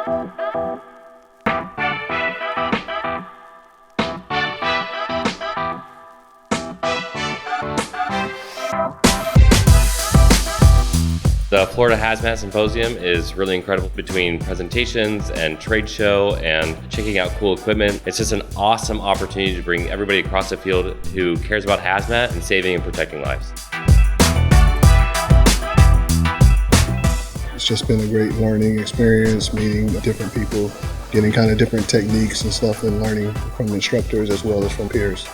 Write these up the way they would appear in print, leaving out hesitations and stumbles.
The Florida Hazmat Symposium is really incredible between presentations and trade show and checking out cool equipment. It's just an awesome opportunity to bring everybody across the field who cares about hazmat and saving and protecting lives. It's just been a great learning experience, meeting different people, getting kind of different techniques and stuff, and learning from instructors as well as from peers.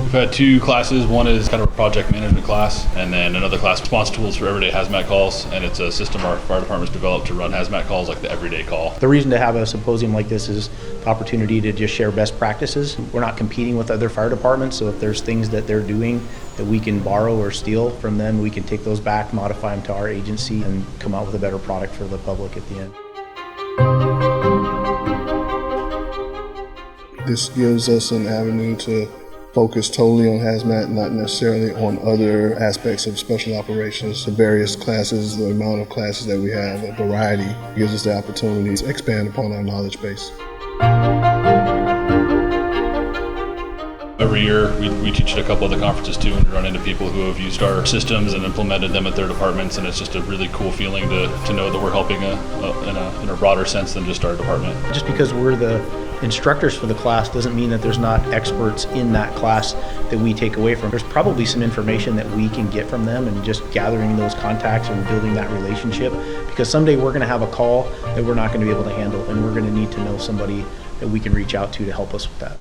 We've had two classes. One is kind of a project management class, and then another class, response tools for everyday hazmat calls. And it's a system our fire department's developed to run hazmat calls like the everyday call. The reason to have a symposium like this is the opportunity to just share best practices. We're not competing with other fire departments, so if there's things that they're doing that we can borrow or steal from them, we can take those back, modify them to our agency, and come out with a better product for the public at the end. This gives us an avenue to focus totally on hazmat, not necessarily on other aspects of special operations. The various classes, the amount of classes that we have, a variety, gives us the opportunity to expand upon our knowledge base. Every year we teach at a couple of the conferences too, and run into people who have used our systems and implemented them at their departments, and it's just a really cool feeling to know that we're helping in a broader sense than just our department. Just because we're the instructors for the class doesn't mean that there's not experts in that class that we take away from. There's probably some information that we can get from them, and just gathering those contacts and building that relationship, because someday we're going to have a call that we're not going to be able to handle, and we're going to need to know somebody that we can reach out to help us with that.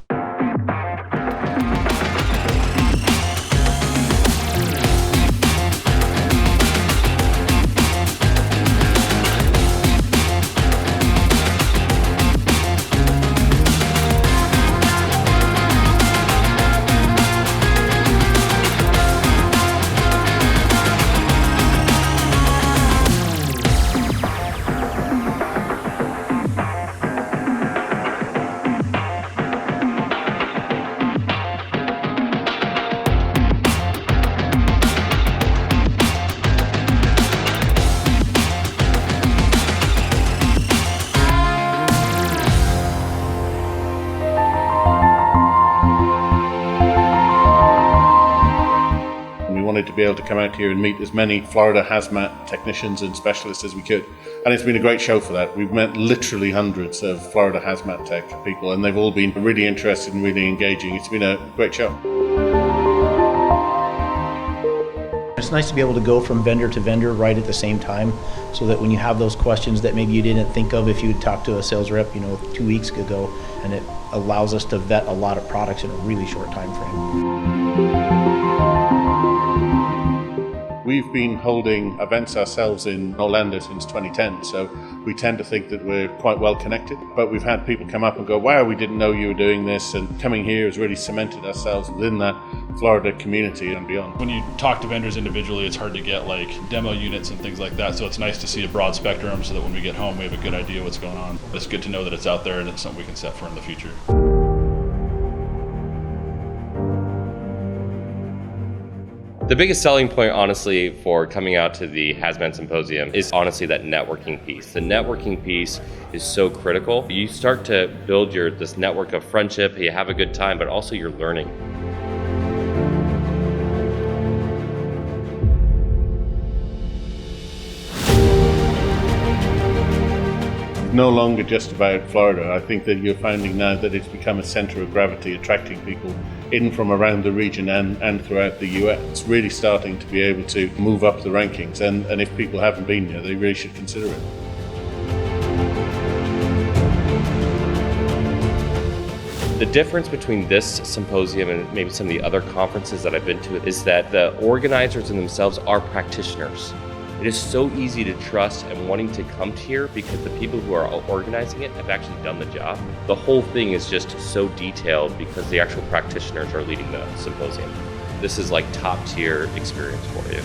To be able to come out here and meet as many Florida hazmat technicians and specialists as we could. And it's been a great show for that. We've met literally hundreds of Florida hazmat tech people, and they've all been really interested and really engaging. It's been a great show. It's nice to be able to go from vendor to vendor right at the same time, so that when you have those questions that maybe you didn't think of if you had talked to a sales rep 2 weeks ago, and it allows us to vet a lot of products in a really short time frame. We've been holding events ourselves in Orlando since 2010, so we tend to think that we're quite well connected. But we've had people come up and go, wow, we didn't know you were doing this, and coming here has really cemented ourselves within that Florida community and beyond. When you talk to vendors individually, it's hard to get like demo units and things like that, so it's nice to see a broad spectrum so that when we get home we have a good idea what's going on. It's good to know that it's out there and it's something we can set for in the future. The biggest selling point, honestly, for coming out to the Hazmat Symposium is honestly that networking piece. The networking piece is so critical. You start to build this network of friendship, you have a good time, but also you're learning. No longer just about Florida. I think that you're finding now that it's become a center of gravity, attracting people in from around the region and throughout the US. It's really starting to be able to move up the rankings, and if people haven't been here, they really should consider it. The difference between this symposium and maybe some of the other conferences that I've been to is that the organizers in themselves are practitioners. It is so easy to trust and wanting to come to here because the people who are organizing it have actually done the job. The whole thing is just so detailed because the actual practitioners are leading the symposium. This is like top tier experience for you.